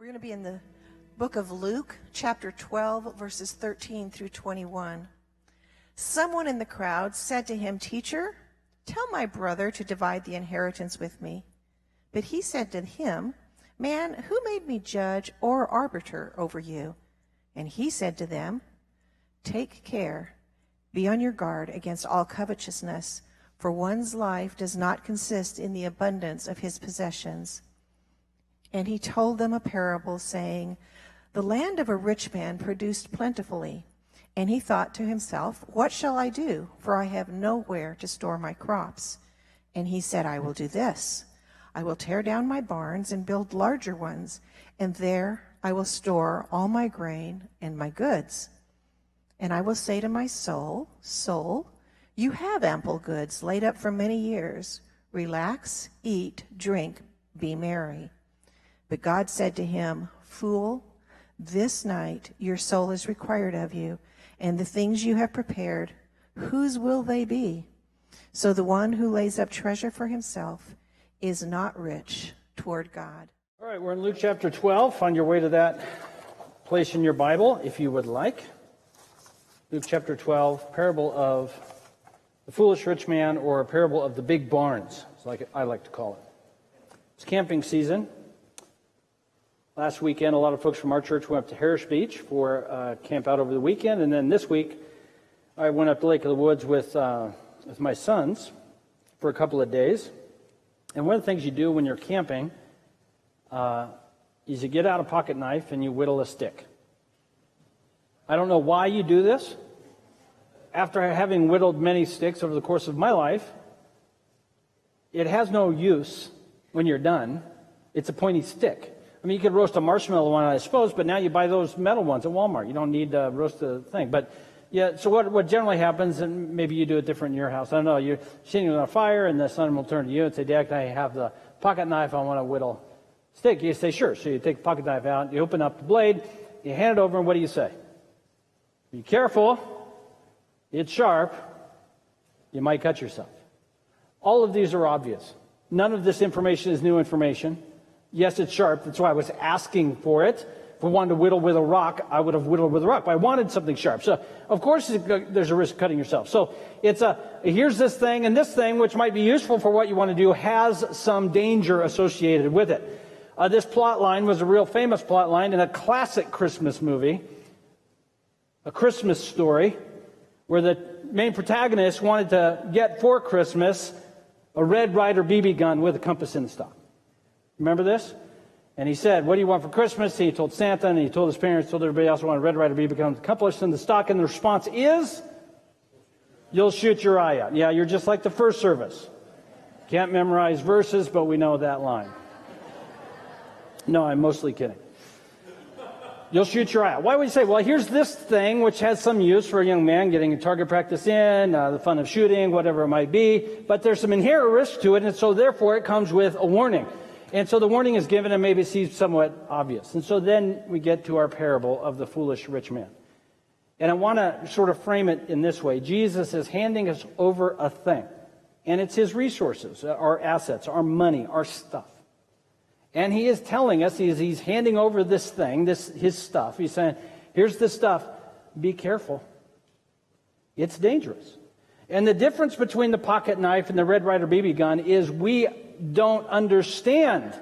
We're going to be in the book of Luke, chapter 12, verses 13 through 21. Someone in the crowd said to him, "Teacher, tell my brother to divide the inheritance with me." But he said to him, "Man, who made me judge or arbiter over you?" And he said to them, "Take care, be on your guard against all covetousness, for one's life does not consist in the abundance of his possessions." And he told them a parable, saying, "The land of a rich man produced plentifully. And he thought to himself, 'What shall I do? For I have nowhere to store my crops.' And he said, 'I will do this. I will tear down my barns and build larger ones, and there I will store all my grain and my goods. And I will say to my soul, Soul, you have ample goods laid up for many years. Relax, eat, drink, be merry.' But God said to him, 'Fool, this night your soul is required of you, and the things you have prepared, whose will they be? So the one who lays up treasure for himself is not rich toward God.'" All right, we're in Luke chapter 12. Find your way to that place in your Bible if you would like. Luke chapter 12, parable of the foolish rich man, or a parable of the big barns, it's like I like to call it. It's camping season. Last weekend, a lot of folks from our church went up to Harris Beach for camp out over the weekend. And then this week, I went up to Lake of the Woods with my sons for a couple of days. And one of the things you do when you're camping is you get out a pocket knife and you whittle a stick. I don't know why you do this. After having whittled many sticks over the course of my life, it has no use when you're done. It's a pointy stick. I mean, you could roast a marshmallow one, I suppose, but now you buy those metal ones at Walmart. You don't need to roast the thing. But yeah, so what generally happens, and maybe you do it different in your house, I don't know, you're sitting on a fire and the son will turn to you and say, "Dad, can I have the pocket knife? I want to whittle stick." You say, "Sure." So you take the pocket knife out, you open up the blade, you hand it over, and what do you say? "Be careful. It's sharp. You might cut yourself." All of these are obvious. None of this information is new information. Yes, it's sharp. That's why I was asking for it. If I wanted to whittle with a rock, I would have whittled with a rock. But I wanted something sharp. So, of course, there's a risk of cutting yourself. So, here's this thing, and this thing, which might be useful for what you want to do, has some danger associated with it. This plot line was a real famous plot line in a classic Christmas movie, A Christmas Story, where the main protagonist wanted to get for Christmas a Red Ryder BB gun with a compass in the stock. Remember this? And he said, "What do you want for Christmas?" And he told Santa, and he told his parents, told everybody else, wanted Red Ryder BB gun with a compass in the stock. And the response is, "You'll shoot your eye out." Yeah, you're just like the first service. Can't memorize verses, but we know that line. No, I'm mostly kidding. You'll shoot your eye out. Why would you say, well, here's this thing which has some use for a young man getting target practice in, the fun of shooting, whatever it might be, but there's some inherent risk to it, and so therefore it comes with a warning. And so the warning is given, and maybe it seems somewhat obvious. And so then we get to our parable of the foolish rich man. And I want to sort of frame it in this way. Jesus is handing us over a thing, and it's his resources, our assets, our money, our stuff. And he is telling us, he's handing over this thing, his stuff. He's saying, here's the stuff. Be careful. It's dangerous. And the difference between the pocket knife and the Red Ryder BB gun is we don't understand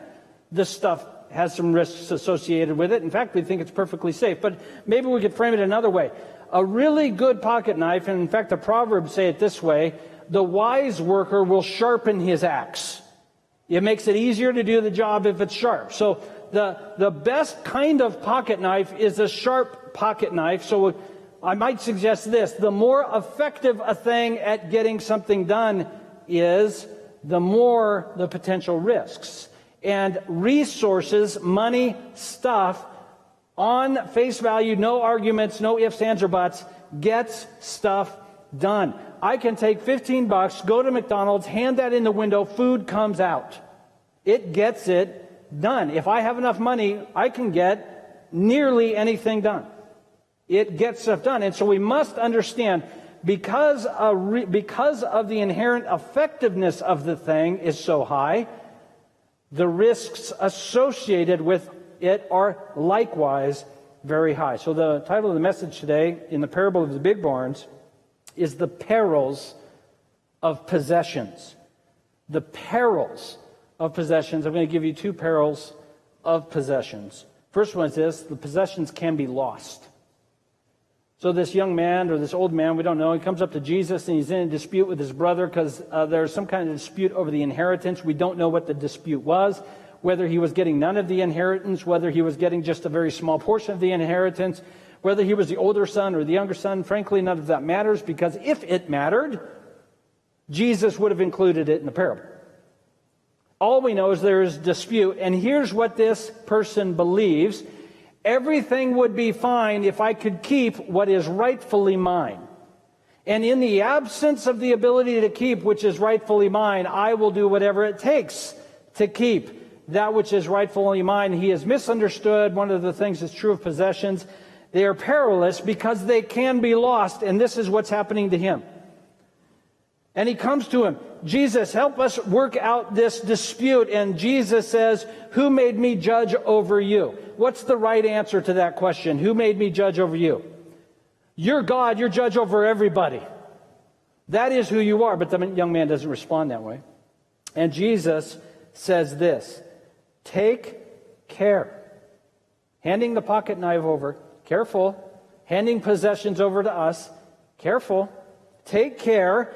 this stuff has some risks associated with it. In fact, we think it's perfectly safe. But maybe we could frame it another way. A really good pocket knife, and in fact the Proverbs say it this way, the wise worker will sharpen his axe. It makes it easier to do the job if it's sharp. So the best kind of pocket knife is a sharp pocket knife. So I might suggest this: the more effective a thing at getting something done is, the more the potential risks. And resources, money, stuff, on face value, no arguments, no ifs, ands, or buts, gets stuff done. I can take $15, go to McDonald's, hand that in the window, food comes out. It gets it done. If I have enough money, I can get nearly anything done. It gets stuff done. And so we must understand, because of the inherent effectiveness of the thing is so high, the risks associated with it are likewise very high. So the title of the message today in the parable of the big barns is the perils of possessions. The perils of possessions. I'm going to give you two perils of possessions. First one is this: the possessions can be lost. So this young man or this old man, we don't know, he comes up to Jesus and he's in a dispute with his brother because there's some kind of dispute over the inheritance. We don't know what the dispute was, whether he was getting none of the inheritance, whether he was getting just a very small portion of the inheritance, whether he was the older son or the younger son. Frankly, none of that matters, because if it mattered, Jesus would have included it in the parable. All we know is there is dispute, and here's what this person believes: everything would be fine if I could keep what is rightfully mine. And in the absence of the ability to keep which is rightfully mine, I will do whatever it takes to keep that which is rightfully mine. He has misunderstood one of the things that's true of possessions. They are perilous because they can be lost, and this is what's happening to him. And he comes to him, Jesus, help us work out this dispute. And Jesus says, who made me judge over you? What's the right answer to that question? Who made me judge over you? You're God, you're judge over everybody. That is who you are. But the young man doesn't respond that way. And Jesus says this: take care. Handing the pocket knife over, careful. Handing possessions over to us, careful. Take care.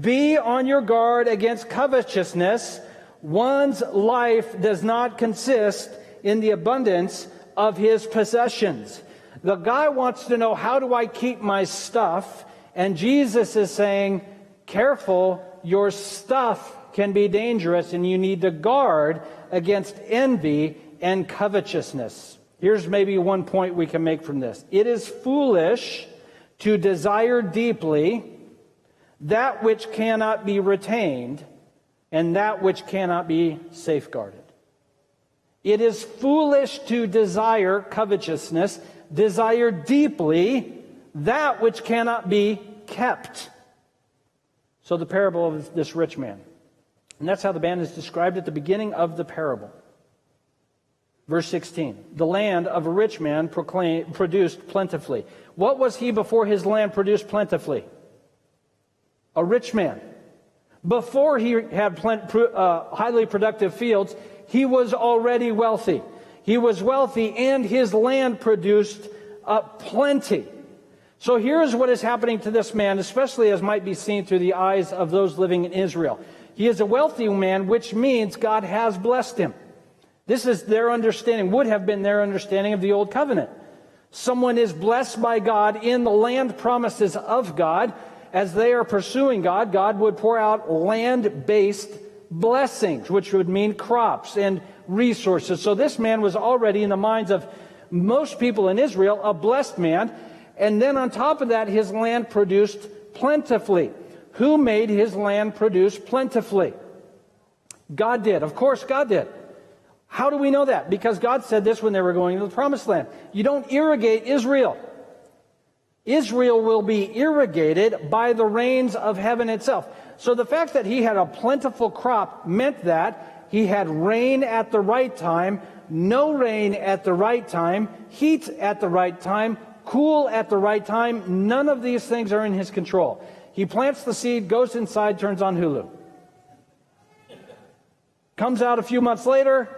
Be on your guard against covetousness. One's life does not consist in the abundance of his possessions. The guy wants to know, how do I keep my stuff? And Jesus is saying, careful, your stuff can be dangerous, and you need to guard against envy and covetousness. Here's maybe one point we can make from this. It is foolish to desire deeply that which cannot be retained and that which cannot be safeguarded. It is foolish to desire covetousness, desire deeply that which cannot be kept. So the parable of this rich man. And that's how the man is described at the beginning of the parable. Verse 16, the land of a rich man produced plentifully. What was he before his land produced plentifully? A rich man. Before he had highly productive fields, he was already wealthy. He was wealthy, and his land produced plenty. So here's what is happening to this man, especially as might be seen through the eyes of those living in Israel. He is a wealthy man, which means God has blessed him. This is their understanding, would have been their understanding of the Old Covenant. Someone is blessed by God in the land promises of God. As they are pursuing God, God would pour out land-based blessings, which would mean crops and resources. So this man was already, in the minds of most people in Israel, a blessed man. And then on top of that, his land produced plentifully. Who made his land produce plentifully? God did. Of course, God did. How do we know that? Because God said this when they were going to the Promised Land. You don't irrigate Israel. Israel will be irrigated by the rains of heaven itself. So the fact that he had a plentiful crop meant that he had rain at the right time, no rain at the right time, heat at the right time, cool at the right time. None of these things are in his control. He plants the seed, goes inside, turns on Hulu. Comes out a few months later,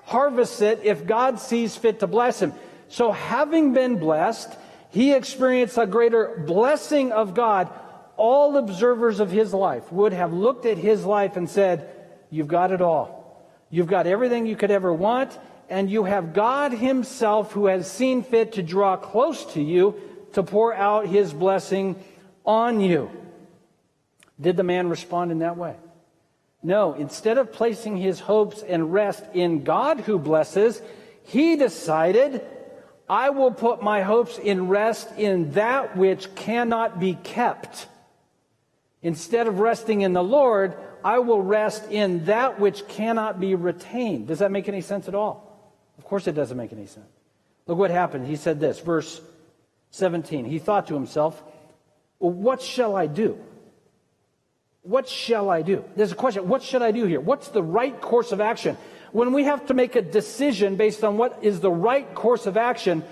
harvests it if God sees fit to bless him. So having been blessed, he experienced a greater blessing of God. All observers of his life would have looked at his life and said, you've got it all. You've got everything you could ever want, and you have God himself who has seen fit to draw close to you to pour out his blessing on you. Did the man respond in that way? No. Instead of placing his hopes and rest in God who blesses, he decided, I will put my hopes in rest in that which cannot be kept. Instead of resting in the Lord, I will rest in that which cannot be retained. Does that make any sense at all? Of course it doesn't make any sense. Look what happened. He said this, verse 17. He thought to himself, well, what shall I do? What shall I do? There's a question. What should I do here? What's the right course of action? When we have to make a decision based on what is the right course of action,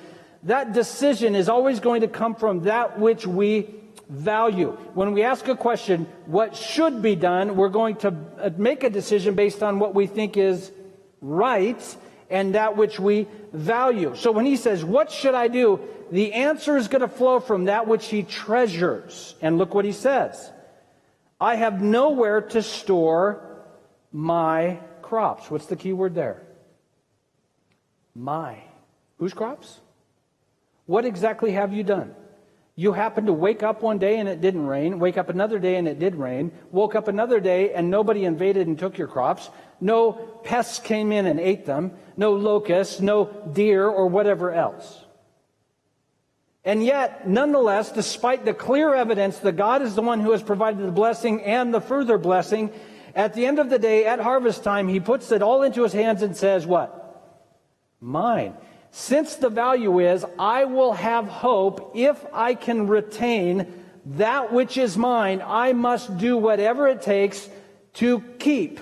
that decision is always going to come from that which we value. When we ask a question, what should be done, we're going to make a decision based on what we think is right and that which we value. So when he says, what should I do? The answer is going to flow from that which he treasures. And look what he says. I have nowhere to store my crops. What's the key word there? My. Whose crops? What exactly have you done? You happened to wake up one day and it didn't rain, wake up another day and it did rain, woke up another day and nobody invaded and took your crops, no pests came in and ate them, no locusts, no deer or whatever else. And yet, nonetheless, despite the clear evidence that God is the one who has provided the blessing and the further blessing, at the end of the day, at harvest time, he puts it all into his hands and says, what? Mine. Since the value is, I will have hope if I can retain that which is mine. I must do whatever it takes to keep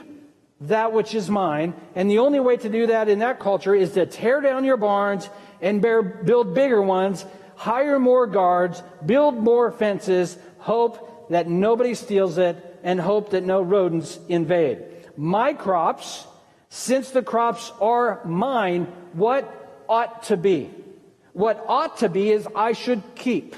that which is mine. And the only way to do that in that culture is to tear down your barns and build bigger ones, hire more guards, build more fences, hope that nobody steals it, and hope that no rodents invade. My crops, since the crops are mine, what ought to be? What ought to be is I should keep,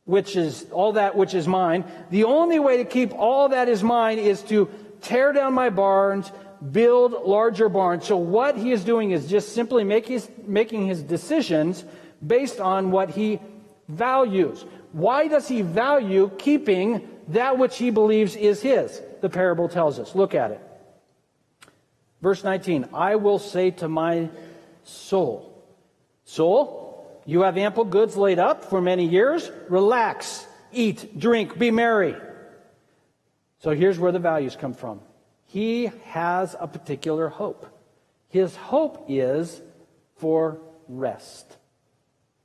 which is all that which is mine. The only way to keep all that is mine is to tear down my barns, build larger barns. So what he is doing is just simply making his decisions based on what he values. Why does he value keeping that which he believes is his? The parable tells us. Look at it. Verse 19, I will say to my soul, soul, you have ample goods laid up for many years. Relax, eat, drink, be merry. So here's where the values come from. He has a particular hope. His hope is for rest.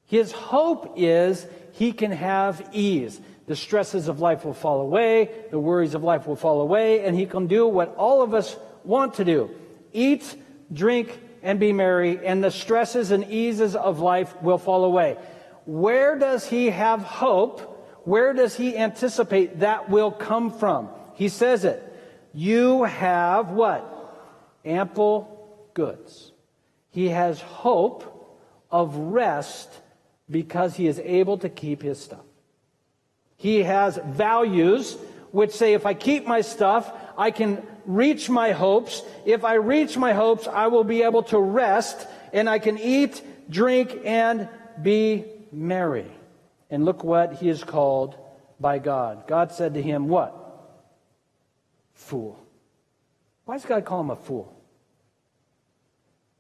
His hope is he can have ease. The stresses of life will fall away, the worries of life will fall away, and he can do what all of us want to do. Eat, drink, and be merry, and the stresses and eases of life will fall away. Where does he have hope? Where does he anticipate that will come from? He says it. You have what? Ample goods. He has hope of rest because he is able to keep his stuff. He has values which say, if I keep my stuff, I can reach my hopes. If I reach my hopes, I will be able to rest, and I can eat, drink, and be merry. And look what he is called by God. God said to him, what? Fool. Why does God call him a fool?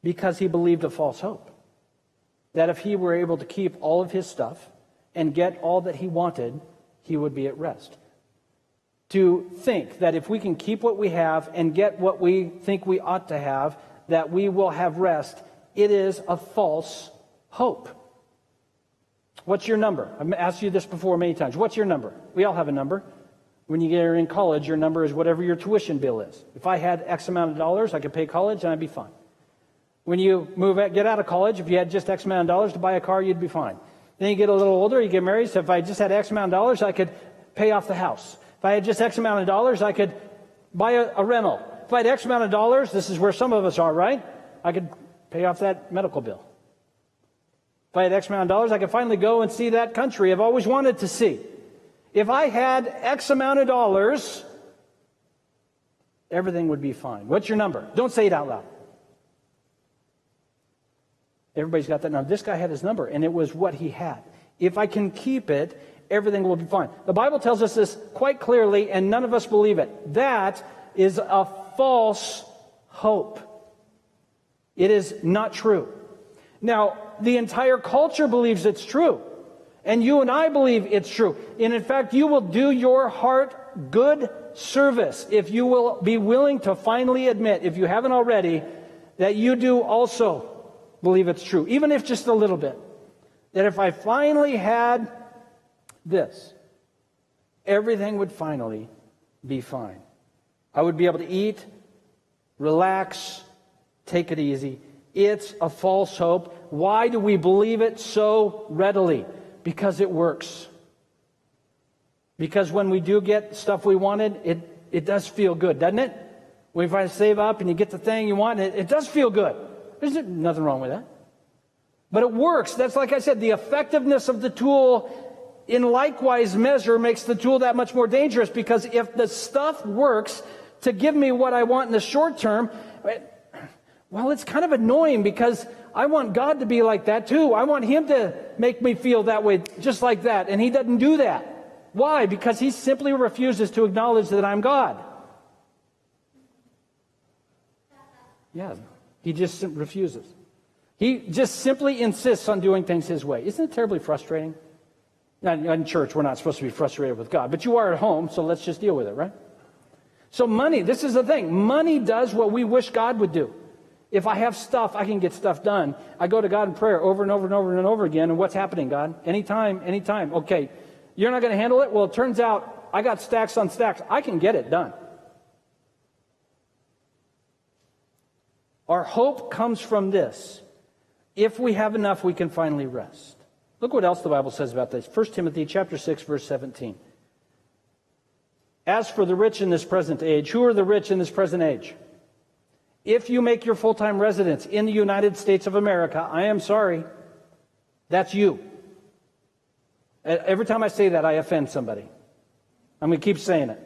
Because he believed a false hope. That if he were able to keep all of his stuff and get all that he wanted, he would be at rest. To think that if we can keep what we have and get what we think we ought to have, that we will have rest, it is a false hope. What's your number? I've asked you this before many times. What's your number? We all have a number. When you get in college, your number is whatever your tuition bill is. If I had X amount of dollars, I could pay college and I'd be fine. When you get out of college, if you had just X amount of dollars to buy a car, you'd be fine. Then you get a little older, you get married, so if I just had X amount of dollars, I could pay off the house. If I had just X amount of dollars, I could buy a rental. If I had X amount of dollars, this is where some of us are, right? I could pay off that medical bill. If I had X amount of dollars, I could finally go and see that country I've always wanted to see. If I had X amount of dollars, everything would be fine. What's your number? Don't say it out loud. Everybody's got that number. This guy had his number, and it was what he had. If I can keep it, everything will be fine. The Bible tells us this quite clearly, and none of us believe it. That is a false hope. It is not true. Now, the entire culture believes it's true. And you and I believe it's true. And in fact, you will do your heart good service if you will be willing to finally admit, if you haven't already, that you do also believe it's true. Even if just a little bit. That if I finally had this, everything would finally be fine. I would be able to eat, relax, Take it easy. It's a false hope. Why do we believe it so readily? Because it works. Because when we do get stuff we wanted, it does feel good, doesn't it? When you try to save up and you get the thing you want, it does feel good. There's nothing wrong with that. But it works. That's like I said, the effectiveness of the tool in likewise measure makes the tool that much more dangerous, because if the stuff works to give me what I want in the short term, well, it's kind of annoying, because I want God to be like that too. I want Him to make me feel that way, just like that. And He doesn't do that. Why? Because He simply refuses to acknowledge that I'm God. Yeah, He just refuses. He just simply insists on doing things His way. Isn't it terribly frustrating? Now, in church, we're not supposed to be frustrated with God, but you are at home, so let's just deal with it, right? So money, this is the thing. Money does what we wish God would do. If I have stuff, I can get stuff done. I go to God in prayer over and over and over and over again, and what's happening, God? Anytime. Okay, you're not going to handle it? Well, it turns out I got stacks on stacks. I can get it done. Our hope comes from this. If we have enough, we can finally rest. Look what else the Bible says about this. 1 Timothy chapter 6, verse 17. As for the rich in this present age, who are the rich in this present age? If you make your full-time residence in the United States of America, I am sorry, that's you. Every time I say that, I offend somebody. I'm going to keep saying it.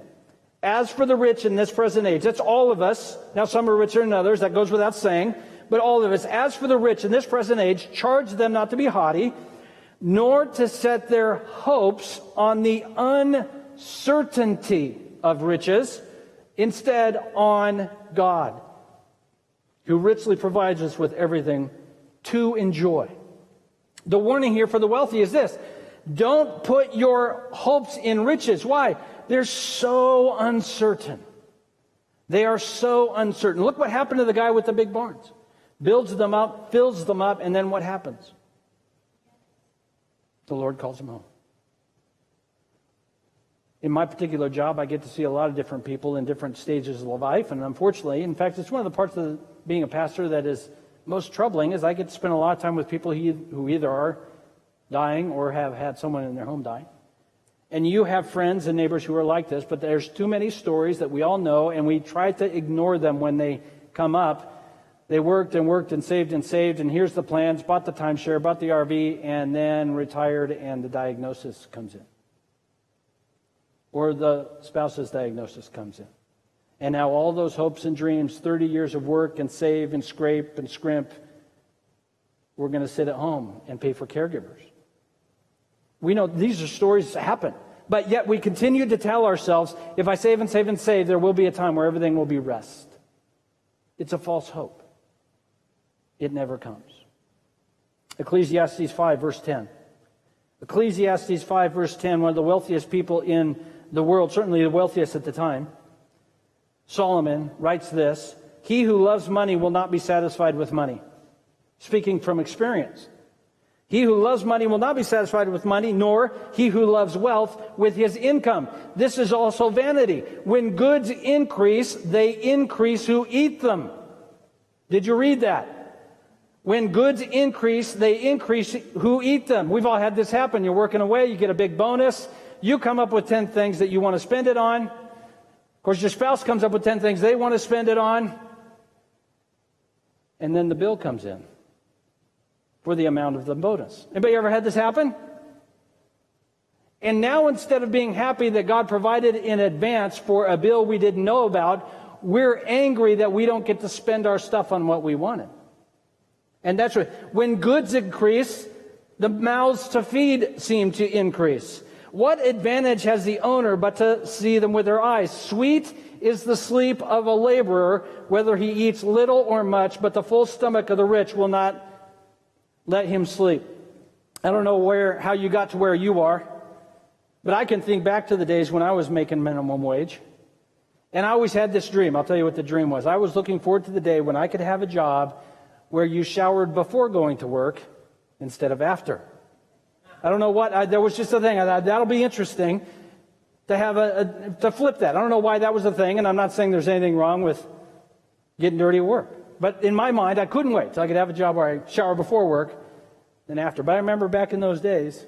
As for the rich in this present age, that's all of us. Now, some are richer than others. That goes without saying. But all of us, as for the rich in this present age, charge them not to be haughty, nor to set their hopes on the uncertainty of riches, instead on God, who richly provides us with everything to enjoy. The warning here for the wealthy is this: don't put your hopes in riches. Why? They're so uncertain. They are so uncertain. Look what happened to the guy with the big barns. Builds them up, fills them up, and then what happens? The Lord calls him home. In my particular job, I get to see a lot of different people in different stages of life, and unfortunately, in fact, it's one of the parts of being a pastor that is most troubling, is I get to spend a lot of time with people who either are dying or have had someone in their home die. And you have friends and neighbors who are like this, but there's too many stories that we all know, and we try to ignore them when they come up. They worked and saved, and here's the plans, bought the timeshare, bought the RV, and then retired, and the diagnosis comes in. Or the spouse's diagnosis comes in. And now all those hopes and dreams, 30 years of work and save and scrape and scrimp, we're going to sit at home and pay for caregivers. We know these are stories that happen. But yet we continue to tell ourselves, if I save and save and save, there will be a time where everything will be rest. It's a false hope. It never comes. Ecclesiastes 5, verse 10. Ecclesiastes 5, verse 10, one of the wealthiest people in the world, certainly the wealthiest at the time, Solomon writes this: he who loves money will not be satisfied with money. Speaking from experience. He who loves money will not be satisfied with money, nor he who loves wealth with his income. This is also vanity. When goods increase, they increase who eat them. Did you read that? When goods increase, they increase who eat them. We've all had this happen. You're working away, you get a big bonus. You come up with 10 things that you want to spend it on. Of course, your spouse comes up with 10 things they want to spend it on. And then the bill comes in for the amount of the bonus. Anybody ever had this happen? And now, instead of being happy that God provided in advance for a bill we didn't know about, we're angry that we don't get to spend our stuff on what we wanted. And that's right. When goods increase, the mouths to feed seem to increase. What advantage has the owner but to see them with their eyes? Sweet is the sleep of a laborer, whether he eats little or much, but the full stomach of the rich will not let him sleep. I don't know how you got to where you are, but I can think back to the days when I was making minimum wage. And I always had this dream. I'll tell you what the dream was. I was looking forward to the day when I could have a job where you showered before going to work instead of after. I don't know what, there was just a thing. I thought that'll be interesting to have to flip that. I don't know why that was a thing, and I'm not saying there's anything wrong with getting dirty at work. But in my mind, I couldn't wait till I could have a job where I shower before work than after. But I remember back in those days,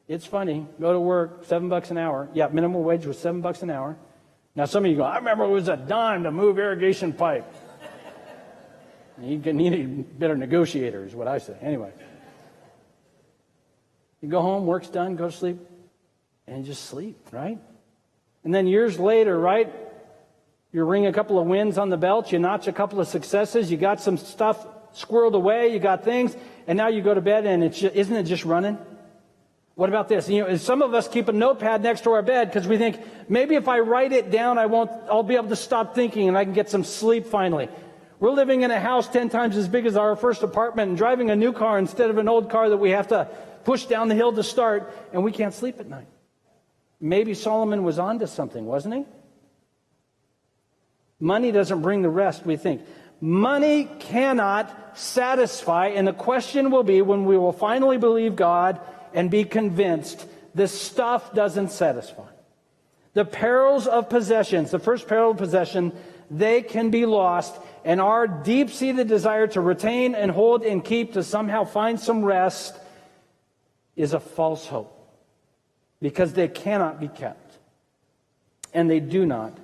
it's funny, go to work, $7 an hour. Yeah, minimum wage was $7 an hour. Now some of you go, I remember it was a dime to move irrigation pipe. You need better negotiators, is what I say. Anyway. You go home, work's done, go to sleep, and you just sleep, right? And then years later, right, you ring a couple of wins on the belt, you notch a couple of successes, you got some stuff squirreled away, you got things, and now you go to bed and isn't it just running? What about this? Some of us keep a notepad next to our bed because we think, maybe if I write it down, I'll be able to stop thinking and I can get some sleep finally. We're living in a house 10 times as big as our first apartment and driving a new car instead of an old car that we have to push down the hill to start, and we can't sleep at night. Maybe Solomon was onto something, wasn't he? Money doesn't bring the rest we think. Money cannot satisfy, and the question will be when we will finally believe God and be convinced this stuff doesn't satisfy. The perils of possessions, the first peril of possession, they can be lost, and our deep-seated desire to retain and hold and keep to somehow find some rest is a false hope, because they cannot be kept, and they do not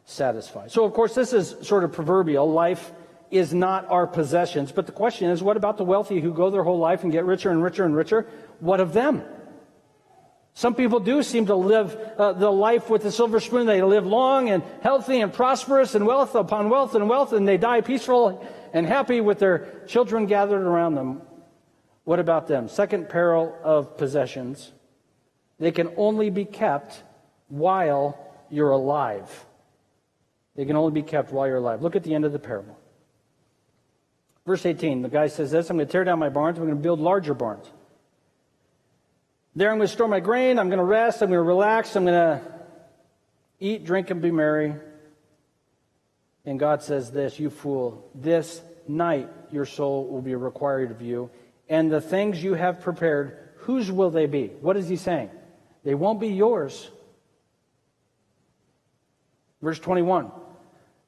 satisfy. So, of course, this is sort of proverbial. Life is not our possessions, but the question is, what about the wealthy who go their whole life and get richer and richer and richer? What of them? Some people do seem to live the life with the silver spoon. They live long and healthy and prosperous and wealth upon wealth and wealth, and they die peaceful and happy with their children gathered around them. What about them? Second peril of possessions. They can only be kept while you're alive. They can only be kept while you're alive. Look at the end of the parable. Verse 18, the guy says this, I'm going to tear down my barns, I'm going to build larger barns. There I'm going to store my grain, I'm going to rest, I'm going to relax, I'm going to eat, drink, and be merry. And God says this, you fool, this night your soul will be required of you, and the things you have prepared, whose will they be? What is he saying? They won't be yours. Verse 21,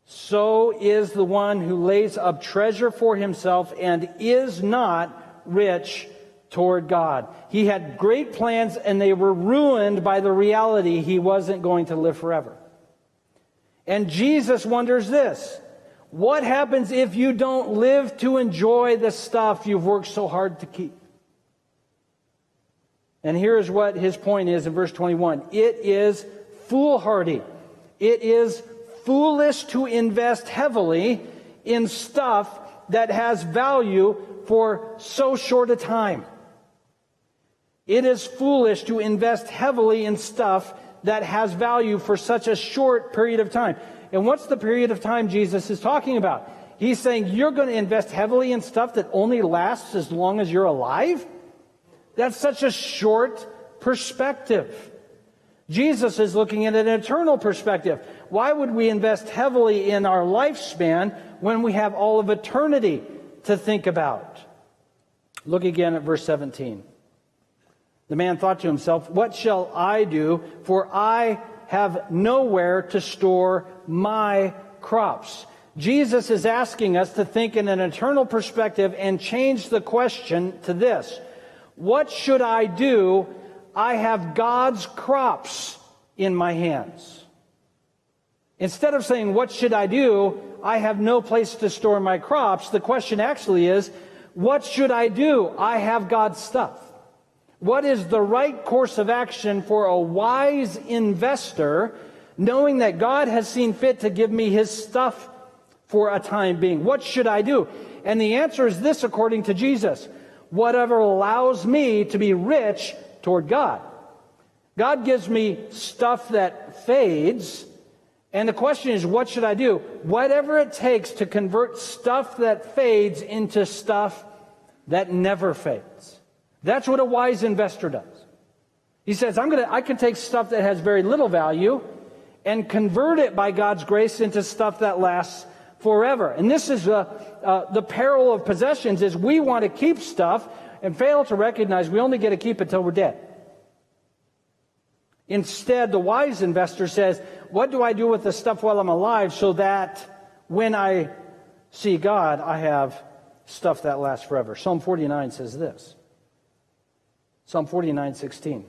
so is the one who lays up treasure for himself and is not rich toward God. He had great plans and they were ruined by the reality he wasn't going to live forever. And Jesus wonders this, what happens if you don't live to enjoy the stuff you've worked so hard to keep? And here's what his point is in verse 21. It is foolhardy. It is foolish to invest heavily in stuff that has value for so short a time. It is foolish to invest heavily in stuff that has value for such a short period of time. And what's the period of time Jesus is talking about? He's saying you're going to invest heavily in stuff that only lasts as long as you're alive? That's such a short perspective. Jesus is looking at an eternal perspective. Why would we invest heavily in our lifespan when we have all of eternity to think about? Look again at verse 17. The man thought to himself, what shall I do? For I have nowhere to store my crops. Jesus is asking us to think in an eternal perspective and change the question to this. What should I do? I have God's crops in my hands. Instead of saying, what should I do? I have no place to store my crops. The question actually is, what should I do? I have God's stuff. What is the right course of action for a wise investor, knowing that God has seen fit to give me his stuff for a time being? What should I do? And the answer is this, according to Jesus. Whatever allows me to be rich toward God. God gives me stuff that fades, and the question is, what should I do? Whatever it takes to convert stuff that fades into stuff that never fades. That's what a wise investor does. He says, I can take stuff that has very little value and convert it by God's grace into stuff that lasts forever. And this is the peril of possessions, is we want to keep stuff and fail to recognize we only get to keep it till we're dead. Instead, the wise investor says, what do I do with the stuff while I'm alive so that when I See, God, I have stuff that lasts forever. Psalm 49 says this. Psalm 49:16.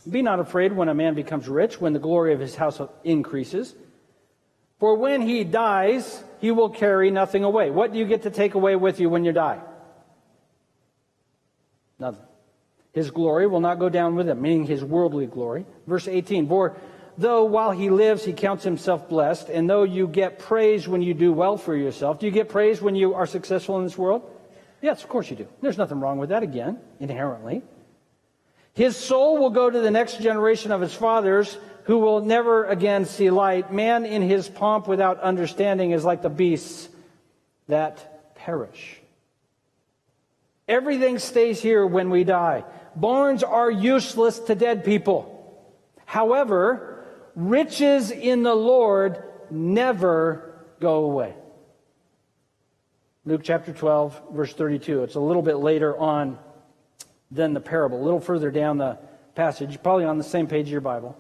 Be not afraid when a man becomes rich, when the glory of his house increases. For when he dies, he will carry nothing away. What do you get to take away with you when you die? Nothing. His glory will not go down with him, meaning his worldly glory. Verse 18, for though while he lives he counts himself blessed, and though you get praise when you do well for yourself. Do you get praise when you are successful in this world? Yes, of course you do. There's nothing wrong with that, again, inherently. His soul will go to the next generation of his fathers, who will never again see light. Man in his pomp without understanding is like the beasts that perish. Everything stays here when we die. Barns are useless to dead people. However, riches in the Lord never go away. Luke chapter 12, verse 32. It's a little bit later on than the parable, a little further down the passage, probably on the same page of your Bible.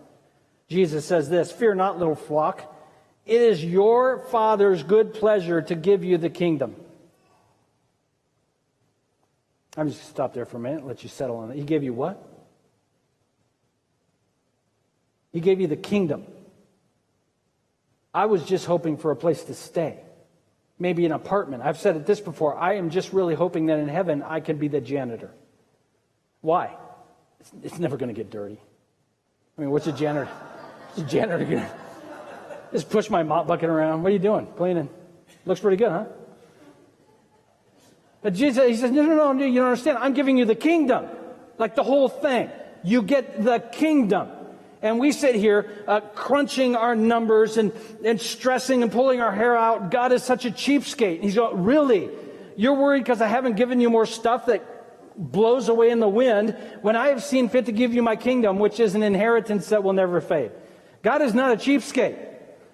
Jesus says this, fear not, little flock. It is your Father's good pleasure to give you the kingdom. I'm just going to stop there for a minute and let you settle on it. He gave you what? He gave you the kingdom. I was just hoping for a place to stay. Maybe an apartment. I've said it this before. I am just really hoping that in heaven I can be the janitor. Why? It's never going to get dirty. I mean, what's a janitor? What's a janitor going to just push my mop bucket around? What are you doing? Cleaning. Looks pretty good, huh? But Jesus, he says, no, you don't understand. I'm giving you the kingdom. Like the whole thing. You get the kingdom. And we sit here crunching our numbers and stressing and pulling our hair out. God is such a cheapskate. And he's going, really? You're worried because I haven't given you more stuff that blows away in the wind when I have seen fit to give you my kingdom, which is an inheritance that will never fade. God is not a cheapskate.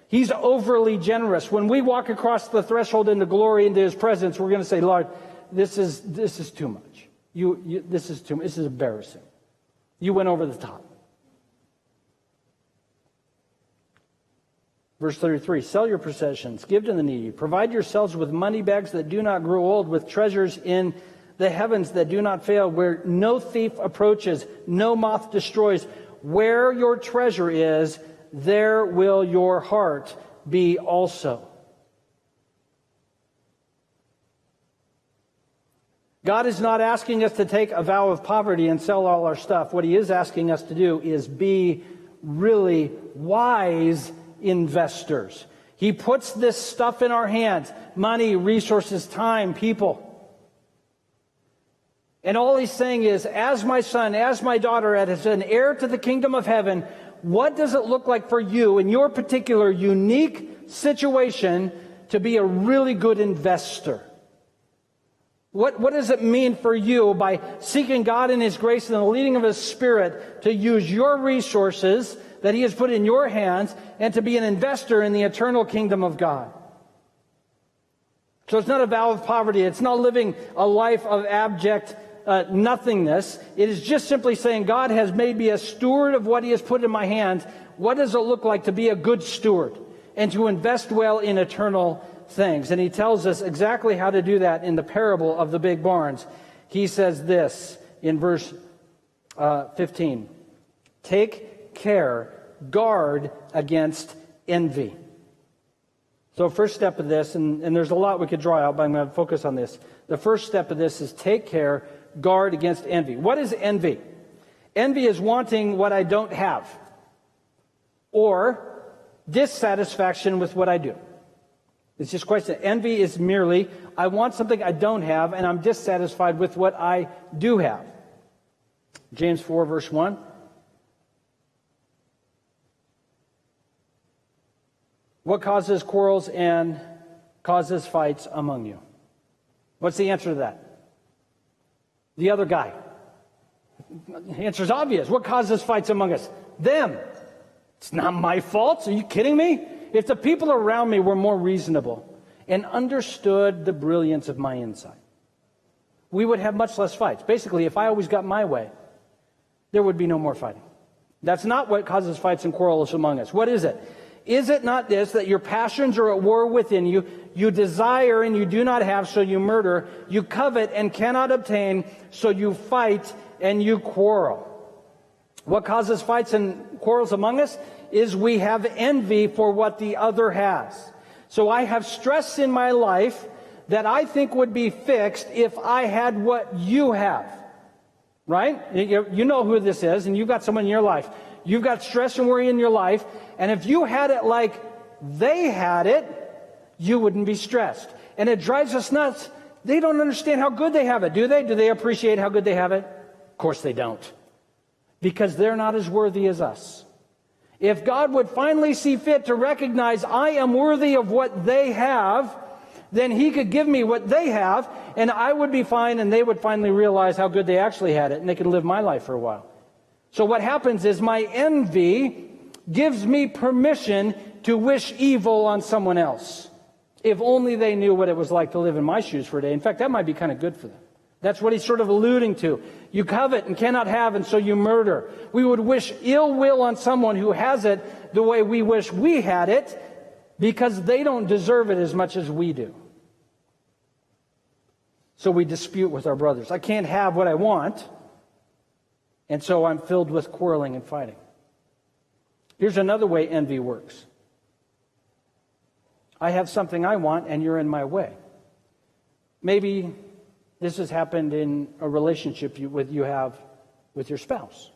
He's overly generous. When we walk across the threshold into glory, into his presence, we're going to say, Lord, this is too much. This is too much. This is embarrassing. You went over the top. Verse 33, sell your possessions, give to the needy, provide yourselves with money bags that do not grow old, with treasures in the heavens that do not fail, where no thief approaches, no moth destroys. Where your treasure is, there will your heart be also. God is not asking us to take a vow of poverty and sell all our stuff. What he is asking us to do is be really wise investors. He puts this stuff in our hands, money, resources, time, people. And all he's saying is, as my son, as my daughter, as an heir to the kingdom of heaven, what does it look like for you in your particular unique situation to be a really good investor? What does it mean for you by seeking God in his grace and the leading of his Spirit to use your resources that he has put in your hands and to be an investor in the eternal kingdom of God? So it's not a vow of poverty. It's not living a life of abject nothingness. It is just simply saying, God has made me a steward of what he has put in my hands. What does it look like to be a good steward and to invest well in eternal things? And he tells us exactly how to do that in the parable of the big barns. He says this in verse 15. Take care, guard against envy. So first step of this, and there's a lot we could draw out, but I'm going to focus on this. The first step of this is take care, guard against envy. What is envy? Envy is wanting what I don't have, or dissatisfaction with what I do. It's just quite simple. Envy is merely, I want something I don't have, and I'm dissatisfied with what I do have. James 4, verse 1. What causes quarrels and causes fights among you? What's the answer to that? The other guy. The answer is obvious. What causes fights among us? Them. It's not my fault. Are you kidding me? If the people around me were more reasonable and understood the brilliance of my insight, we would have much less fights. Basically, if I always got my way, there would be no more fighting. That's not what causes fights and quarrels among us. What is it? Is it not this, that your passions are at war within you? You desire and you do not have, so you murder. You covet and cannot obtain, so you fight and you quarrel. What causes fights and quarrels among us is we have envy for what the other has. So I have stress in my life that I think would be fixed if I had what you have. Right? You know who this is, and you've got someone in your life. You've got stress and worry in your life, and if you had it like they had it, you wouldn't be stressed. And it drives us nuts. They don't understand how good they have it, do they? Do they appreciate how good they have it? Of course they don't. Because they're not as worthy as us. If God would finally see fit to recognize I am worthy of what they have, then He could give me what they have, and I would be fine, and they would finally realize how good they actually had it, and they could live my life for a while. So what happens is my envy gives me permission to wish evil on someone else. If only they knew what it was like to live in my shoes for a day. In fact, that might be kind of good for them. That's what he's sort of alluding to. You covet and cannot have, and so you murder. We would wish ill will on someone who has it the way we wish we had it, because they don't deserve it as much as we do. So we dispute with our brothers. I can't have what I want, and so I'm filled with quarreling and fighting. Here's another way envy works. I have something I want, and you're in my way. Maybe this has happened in a relationship you have with your spouse.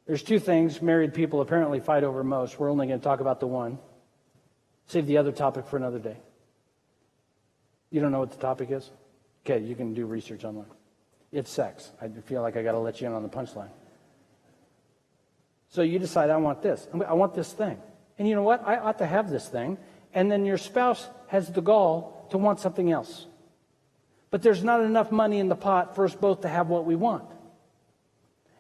There's two things married people apparently fight over most. We're only going to talk about the one. Save the other topic for another day. You don't know what the topic is? Okay, you can do research online. It's sex. I feel like I got to let you in on the punchline. So you decide, I want this. I want this thing. And you know what? I ought to have this thing. And then your spouse has the gall to want something else. But there's not enough money in the pot for us both to have what we want.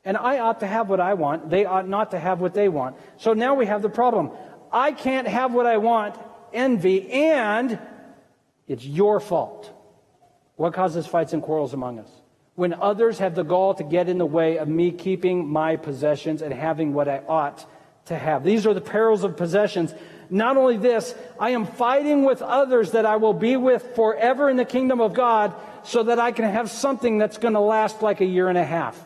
And I ought to have what I want. They ought not to have what they want. So now we have the problem. I can't have what I want, envy, and it's your fault. What causes fights and quarrels among us? When others have the gall to get in the way of me keeping my possessions and having what I ought to have. These are the perils of possessions. Not only this, I am fighting with others that I will be with forever in the kingdom of God so that I can have something that's going to last like a year and a half.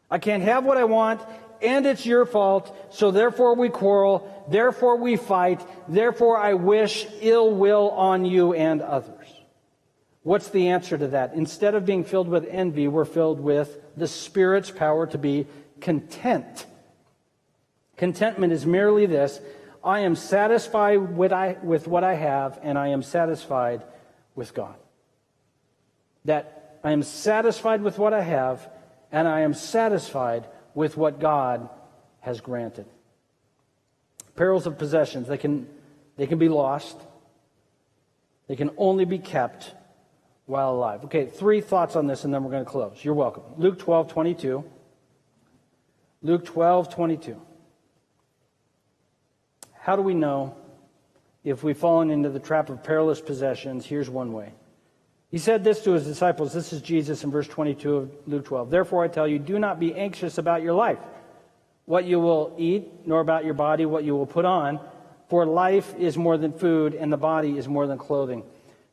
I can't have what I want, and it's your fault, so therefore we quarrel, therefore we fight, therefore I wish ill will on you and others. What's the answer to that? Instead of being filled with envy, we're filled with the Spirit's power to be content. Contentment is merely this: I am satisfied with what I have, and I am satisfied with God. That I am satisfied with what I have, and I am satisfied with what God has granted. Perils of possessions, they can be lost. They can only be kept while alive. Okay, 3 thoughts on this, and then we're going to close. You're welcome. Luke 12:22. Luke 12:22. How do we know if we've fallen into the trap of perilous possessions? Here's one way. He said this to his disciples. This is Jesus in verse 22 of Luke 12. Therefore I tell you, do not be anxious about your life, what you will eat, nor about your body, what you will put on. For life is more than food, and the body is more than clothing.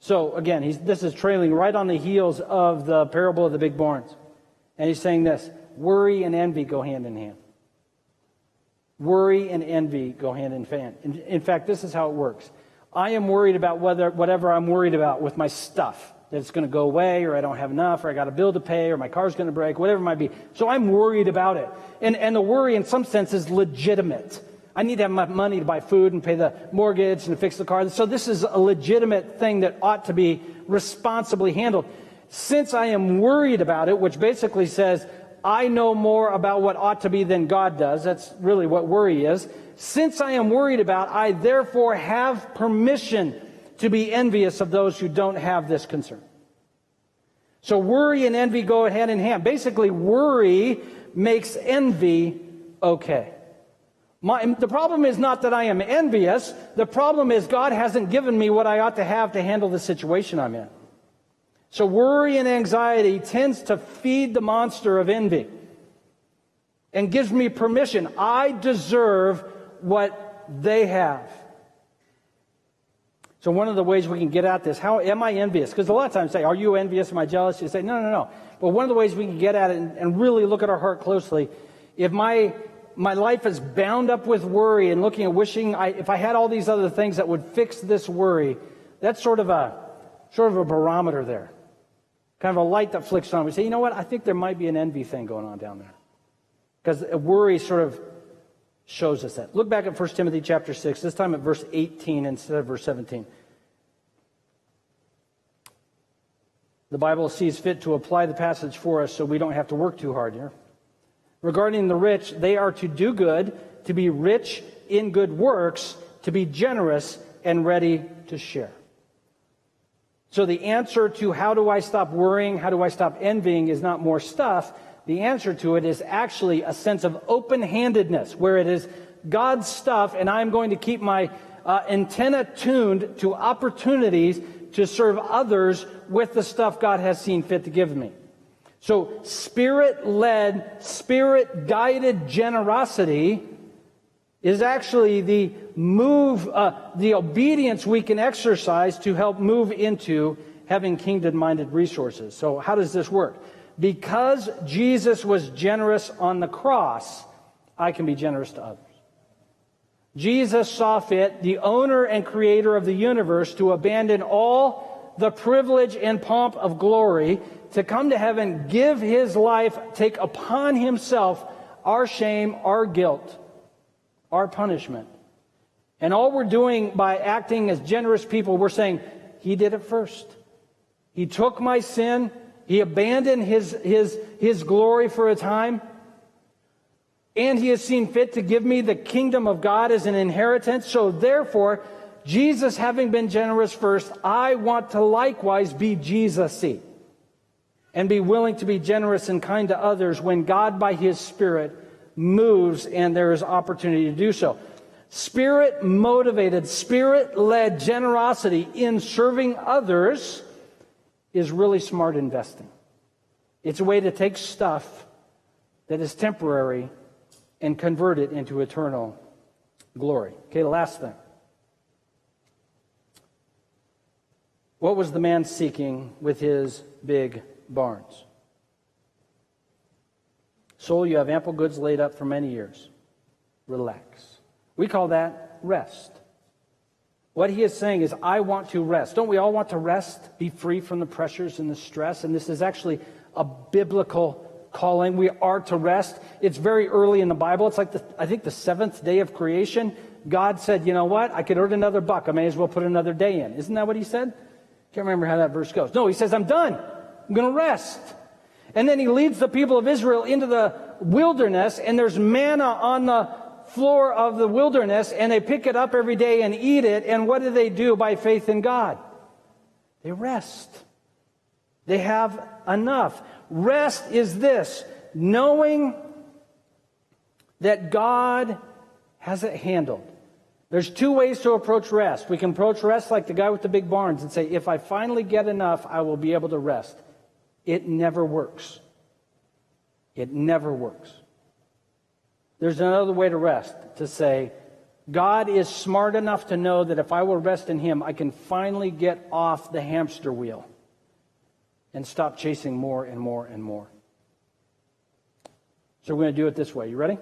So again, this is trailing right on the heels of the parable of the big barns. And he's saying this: worry and envy go hand in hand. Worry and envy go hand in hand. In fact, this is how it works. I am worried about whatever I'm worried about with my stuff, that it's going to go away, or I don't have enough, or I got a bill to pay, or my car's going to break, whatever it might be. So I'm worried about it. And the worry in some sense is legitimate. I need to have my money to buy food and pay the mortgage and to fix the car. So this is a legitimate thing that ought to be responsibly handled. Since I am worried about it, which basically says I know more about what ought to be than God does. That's really what worry is. Since I am worried about, I therefore have permission to be envious of those who don't have this concern. So worry and envy go hand in hand. Basically, worry makes envy okay. The problem is not that I am envious. The problem is God hasn't given me what I ought to have to handle the situation I'm in. So worry and anxiety tends to feed the monster of envy. and gives me permission. I deserve what they have. So one of the ways we can get at this, how am I envious? Because a lot of times say, are you envious? Am I jealous? You say, no. But one of the ways we can get at it and really look at our heart closely, if my life is bound up with worry and looking at wishing if I had all these other things that would fix this worry, that's sort of a barometer there. Kind of a light that flicks on. We say, you know what? I think there might be an envy thing going on down there. Because worry sort of shows us that. Look back at 1 Timothy chapter 6, this time at verse 18 instead of verse 17. The Bible sees fit to apply the passage for us so we don't have to work too hard here. Regarding the rich, they are to do good, to be rich in good works, to be generous and ready to share. So the answer to how do I stop worrying, how do I stop envying is not more stuff. The answer to it is actually a sense of open-handedness, where it is God's stuff, and I'm going to keep my antenna tuned to opportunities to serve others with the stuff God has seen fit to give me. So Spirit-led, Spirit-guided generosity is actually the the obedience we can exercise to help move into having kingdom-minded resources. So how does this work? Because Jesus was generous on the cross, I can be generous to others. Jesus saw fit, the owner and creator of the universe, to abandon all the privilege and pomp of glory, to come to heaven, give his life, take upon himself our shame, our guilt, our punishment. And all we're doing by acting as generous people, we're saying, he did it first. He took my sin. He abandoned his glory for a time. And he has seen fit to give me the kingdom of God as an inheritance. So therefore, Jesus having been generous first, I want to likewise be Jesus-y and be willing to be generous and kind to others when God by his Spirit moves and there is opportunity to do so. Spirit-motivated, Spirit-led generosity in serving others is really smart investing. It's a way to take stuff that is temporary and convert it into eternal glory. Okay, the last thing. What was the man seeking with his big barns? Soul, you have ample goods laid up for many years. Relax. We call that rest. What he is saying is, I want to rest. Don't we all want to rest? Be free from the pressures and the stress. And this is actually a biblical calling. We are to rest. It's very early in the Bible. It's like, I think the seventh day of creation. God said, you know what? I could earn another buck. I may as well put another day in. Isn't that what he said? Can't remember how that verse goes. No, he says, I'm done. I'm going to rest. And then he leads the people of Israel into the wilderness, and there's manna on the floor of the wilderness, and they pick it up every day and eat it. And what do they do by faith in God? They rest. They have enough. Rest is this, knowing that God has it handled. There's two ways to approach rest. We can approach rest like the guy with the big barns and say, if I finally get enough, I will be able to rest. It never works. It never works. There's another way to rest, to say, God is smart enough to know that if I will rest in him, I can finally get off the hamster wheel and stop chasing more and more and more. So we're going to do it this way. You ready?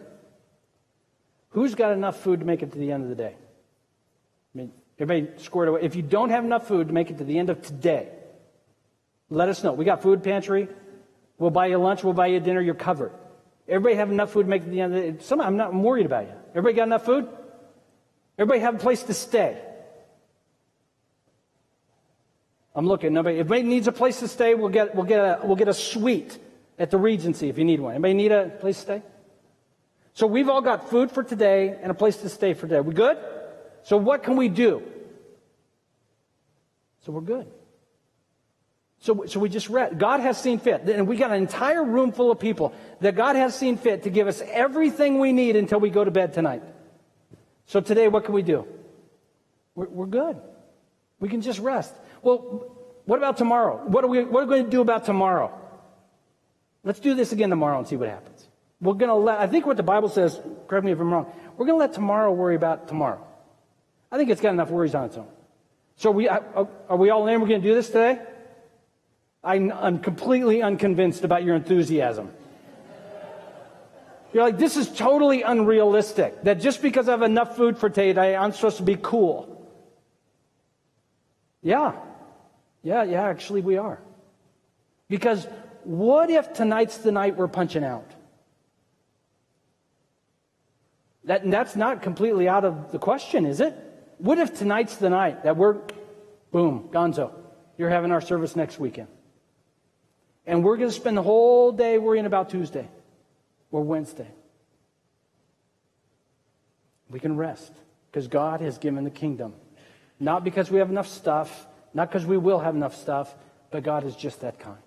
Who's got enough food to make it to the end of the day? I mean, everybody squared away. If you don't have enough food to make it to the end of today, let us know. We got food pantry. We'll buy you lunch. We'll buy you dinner. You're covered. Everybody have enough food to make it to the end of the day? Somehow I'm worried about you. Everybody got enough food? Everybody have a place to stay? I'm looking. Nobody. If anybody needs a place to stay, we'll get a suite at the Regency if you need one. Anybody need a place to stay? So we've all got food for today and a place to stay for today. We good? So what can we do? So we're good. So we just read. God has seen fit. And we got an entire room full of people that God has seen fit to give us everything we need until we go to bed tonight. So today, what can we do? We're good. We can just rest. Well, what about tomorrow? What are we going to do about tomorrow? Let's do this again tomorrow and see what happens. I think what the Bible says, correct me if I'm wrong, we're going to let tomorrow worry about tomorrow. I think it's got enough worries on its own. So are we all in? We're going to do this today? I'm completely unconvinced about your enthusiasm. You're like, this is totally unrealistic. That just because I have enough food for today, I'm supposed to be cool. Yeah, actually we are. Because what if tonight's the night we're punching out? That's not completely out of the question, is it? What if tonight's the night that we're, boom, gonzo, you're having our service next weekend. And we're going to spend the whole day worrying about Tuesday or Wednesday. We can rest because God has given the kingdom. Not because we have enough stuff, not because we will have enough stuff, but God is just that kind.